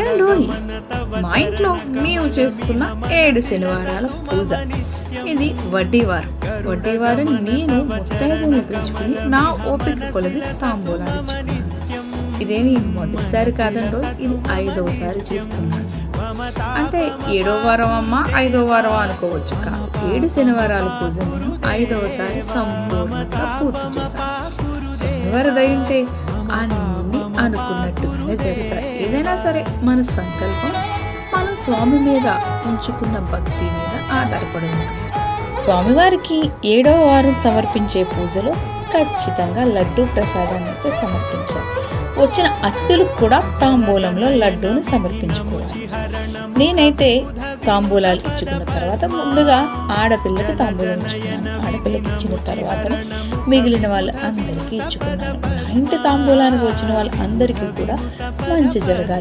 ఏమండోయ్, మా ఇంట్లో మేము చేసుకున్న 7 శనివారాల పూజ. ఇది వడ్డీవారం. వడ్డీవారం నేను ముత్తైదువులను పెంచుకుని నా ఓపిక కొలది తాంబూలాలు ఇచ్చుకున్నాను. ఇదేమి మొదటిసారి కాదండో, ఇది 5వసారి చేస్తున్నాను. అంటే 7వ వారం అమ్మ 5వ వారం అనుకోవచ్చు కాదు. 7 శనివారాల పూజ నేను 5వసారి సంపూర్ణంగా పూర్తి చేశాను. స్వామివారి దయంటే అన్నీ అనుకున్నట్టుగానే జరుగుతాయి. ఏదైనా సరే మన సంకల్పం మనం స్వామి మీద ఉంచుకున్న భక్తి మీద ఆధారపడి ఉంటుంది. స్వామివారికి 7వ వారం సమర్పించే పూజలో ఖచ్చితంగా లడ్డూ ప్రసాదాన్ని అయితే సమర్పించాలి. వచ్చిన అతిథులకు కూడా తాంబూలంలో లడ్డూను సమర్పించుకోవాలి. నేనైతే తాంబూలాలు ఇచ్చుకున్న తర్వాత ముందుగా ఆడపిల్లకి తాంబూలం ఇచ్చుకున్నాను. ఆడపిల్లకి ఇచ్చిన తర్వాత మిగిలిన వాళ్ళు అందరికీ ఇచ్చుకున్నాను. నా ఇంటి తాంబూలానికి వచ్చిన వాళ్ళందరికీ కూడా మంచి జరగాలి.